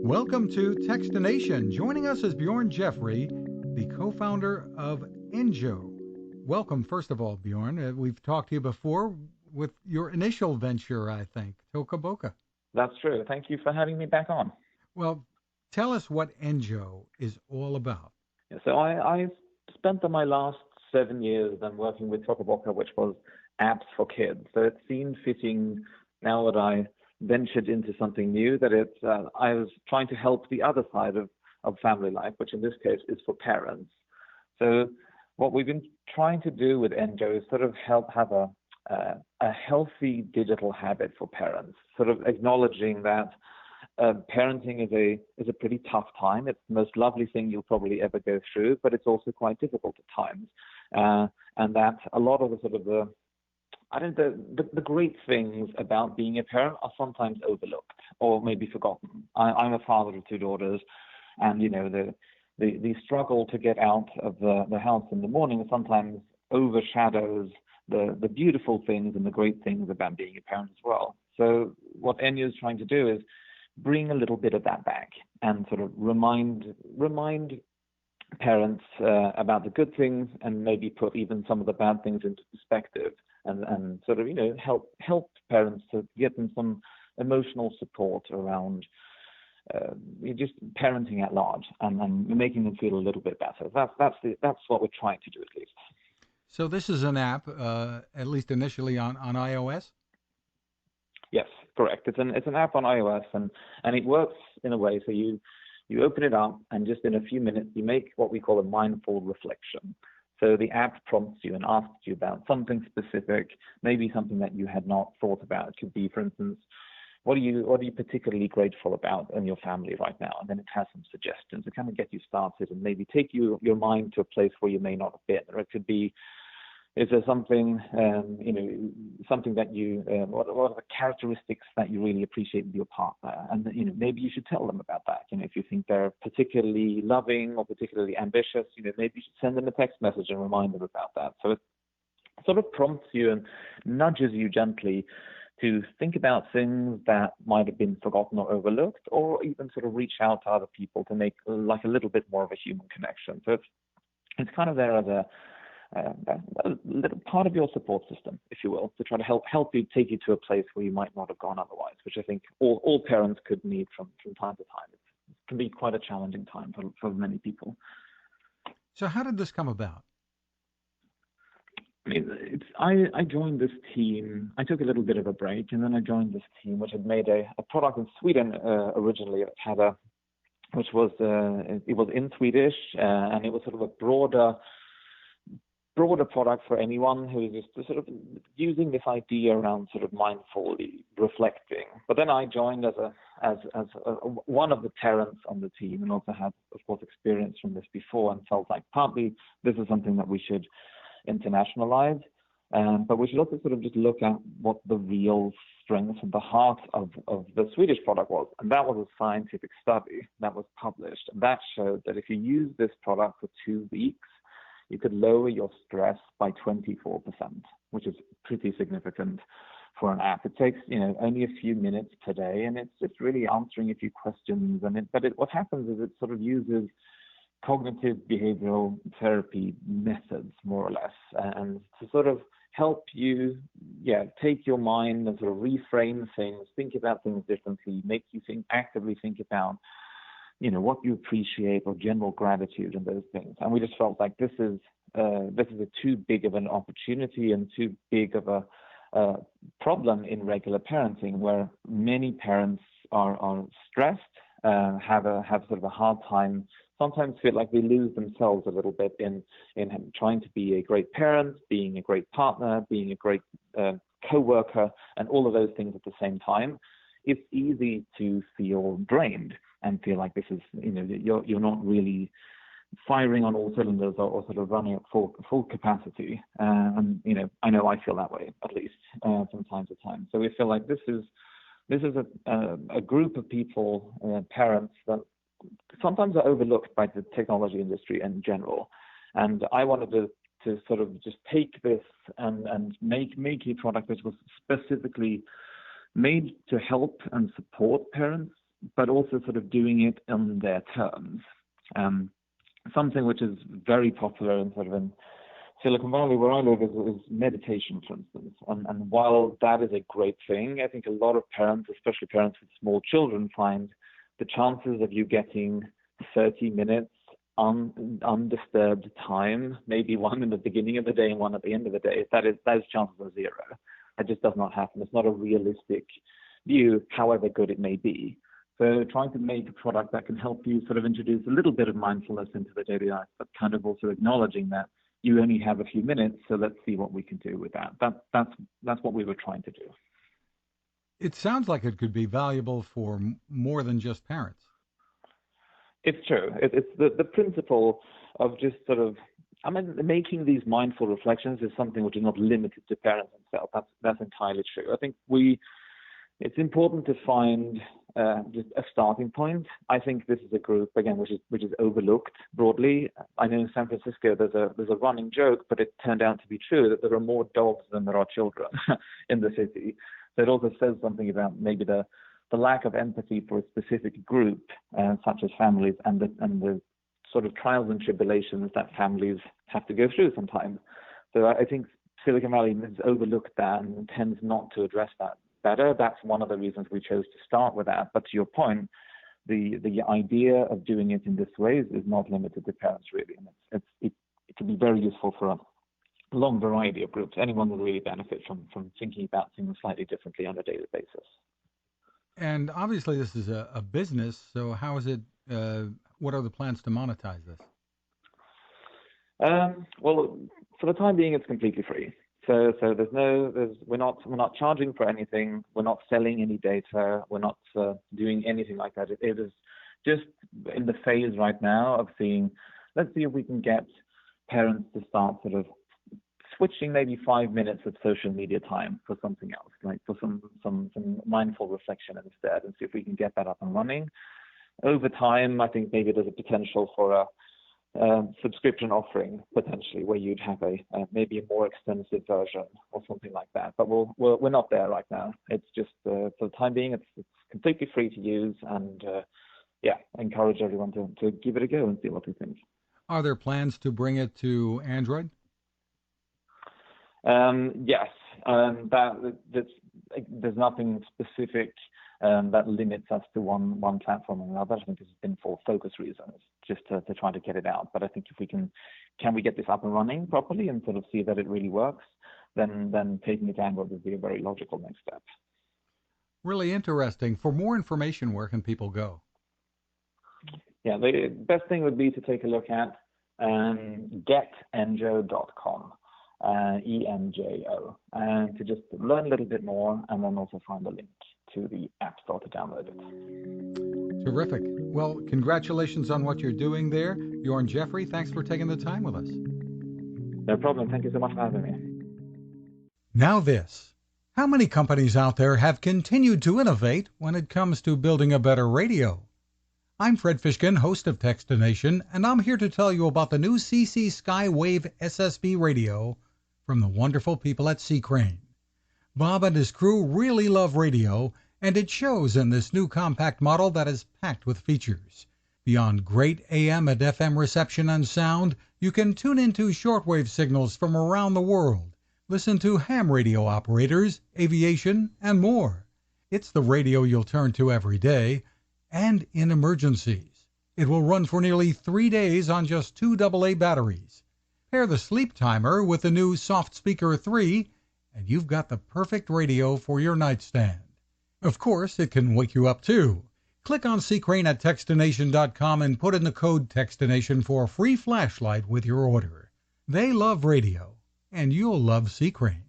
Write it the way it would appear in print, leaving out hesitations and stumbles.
Welcome to Techstination. Joining us is Bjorn Jeffery, the co-founder of Enjo. Welcome, first of all, Bjorn. We've talked to you before with your initial venture, I think, Toca Boca. That's true. Thank you for having me back on. Well, tell us what Enjo is all about. Yeah, so I spent my last 7 years then working with Toca Boca, which was apps for kids. So it seemed fitting now that I ventured into something new that I was trying to help the other side of family life, which in this case is for parents. So what we've been trying to do with Enjo is sort of help have a healthy digital habit for parents, sort of acknowledging that parenting is a pretty tough time. It's the most lovely thing you'll probably ever go through, but it's also quite difficult at times. And that a lot of the great things about being a parent are sometimes overlooked or maybe forgotten. I'm a father of two daughters, and the struggle to get out of the house in the morning sometimes overshadows the beautiful things and the great things about being a parent as well. So what Enyo is trying to do is bring a little bit of that back and sort of remind parents about the good things and maybe put even some of the bad things into perspective and sort of help parents to get them some emotional support around just parenting at large and making them feel a little bit better. That's what we're trying to do at least. So this is an app, at least initially on iOS? Yes, correct. It's an app on iOS, and it works in a way so you open it up, and just in a few minutes you make what we call a mindful reflection. So the app prompts you and asks you about something specific, maybe something that you had not thought about. It could be, for instance, what are you particularly grateful about in your family right now? And then it has some suggestions to kind of get you started and maybe take your mind to a place where you may not have been. Or it could be, is there something, something that what are the characteristics that you really appreciate with your partner? And, maybe you should tell them about that. If you think they're particularly loving or particularly ambitious, maybe you should send them a text message and remind them about that. So it sort of prompts you and nudges you gently to think about things that might have been forgotten or overlooked, or even sort of reach out to other people to make like a little bit more of a human connection. So it's kind of there as a little part of your support system, if you will, to try to help you take you to a place where you might not have gone otherwise, which I think all parents could need from time to time. It can be quite a challenging time for many people. So how did this come about? I mean, I joined this team. I took a little bit of a break, and then I joined this team, which had made a product in Sweden originally. It had it was in Swedish, and it was sort of a broader product for anyone who is just sort of using this idea around sort of mindfully reflecting. But then I joined as one of the parents on the team, and also had, of course, experience from this before, and felt like partly this is something that we should internationalize, but we should also sort of just look at what the real strength and the heart of the Swedish product was. And that was a scientific study that was published. And that showed that if you use this product for 2 weeks, you could lower your stress by 24%, which is pretty significant for an app. It takes, only a few minutes per day, and it's just really answering a few questions. But what happens is it sort of uses cognitive behavioral therapy methods, more or less, and to sort of help you, take your mind and sort of reframe things, think about things differently, make you actively think about, what you appreciate or general gratitude and those things. And we just felt like this is too big of an opportunity and too big of a problem in regular parenting, where many parents are stressed, have sort of a hard time, sometimes feel like they lose themselves a little bit in trying to be a great parent, being a great partner, being a great co-worker, and all of those things at the same time. It's easy to feel drained and feel like this is, you're not really firing on all cylinders or sort of running at full capacity. And I know I feel that way, at least from time to time. So we feel like this is a group of people, parents, that sometimes are overlooked by the technology industry in general. And I wanted to sort of just take this and make a product which was specifically made to help and support parents but also sort of doing it on their terms. Something which is very popular in sort of in Silicon Valley, where I live, is meditation, for instance. And while that is a great thing, I think a lot of parents, especially parents with small children, find the chances of you getting 30 minutes undisturbed time, maybe one in the beginning of the day and one at the end of the day, those chances are zero. That just does not happen. It's not a realistic view, however good it may be. So trying to make a product that can help you sort of introduce a little bit of mindfulness into the daily life, but kind of also acknowledging that you only have a few minutes, so let's see what we can do with that. That's what we were trying to do. It sounds like it could be valuable for more than just parents. It's true. It's the principle of just sort of, making these mindful reflections is something which is not limited to parents themselves. That's entirely true. I think it's important to find just a starting point. I think this is a group, again, which is overlooked broadly. I know in San Francisco there's a running joke, but it turned out to be true that there are more dogs than there are children in the city. So it also says something about maybe the lack of empathy for a specific group, such as families, and the sort of trials and tribulations that families have to go through sometimes. So I think Silicon Valley has overlooked that and tends not to address that better. That's one of the reasons we chose to start with that. But to your point, the idea of doing it in this way is not limited to parents, really. And it can be very useful for a long variety of groups. Anyone will really benefit from thinking about things slightly differently on a daily basis. And obviously this is a business, so how is it, what are the plans to monetize this? Well, for the time being, it's completely free. So we're not charging for anything. We're not selling any data. We're not doing anything like that. It is just in the phase right now of let's see if we can get parents to start sort of switching maybe 5 minutes of social media time for something else, like for some mindful reflection instead, and see if we can get that up and running. Over time, I think maybe there's a potential for a subscription offering potentially, where you'd have maybe a more extensive version or something like that. But we're not there right now. It's just for the time being, it's completely free to use, and encourage everyone to give it a go and see what they think. Are there plans to bring it to Android? Yes, there's nothing specific that limits us to one platform or another. I think this has been for focus reasons, just to try to get it out. But I think if we can we get this up and running properly and sort of see that it really works, then taking it to Android would be a very logical next step. Really interesting. For more information, where can people go? Yeah, the best thing would be to take a look at getenjo.com. ENJO, and to just learn a little bit more, and then also find a link to the App Store to download it. Terrific. Well, congratulations on what you're doing there. Bjorn Jeffery, thanks for taking the time with us. No problem. Thank you so much for having me. Now this. How many companies out there have continued to innovate when it comes to building a better radio? I'm Fred Fishkin, host of Techstination, and I'm here to tell you about the new CC Skywave SSB radio from the wonderful people at C. Crane. Bob and his crew really love radio, and it shows in this new compact model that is packed with features. Beyond great AM and FM reception and sound, you can tune into shortwave signals from around the world, listen to ham radio operators, aviation, and more. It's the radio you'll turn to every day, and in emergencies. It will run for nearly 3 days on just 2 AA batteries. Pair the sleep timer with the new Soft Speaker 3, and you've got the perfect radio for your nightstand. Of course, it can wake you up too. Click on C. Crane at Techstination.com and put in the code Techstination for a free flashlight with your order. They love radio, and you'll love C. Crane.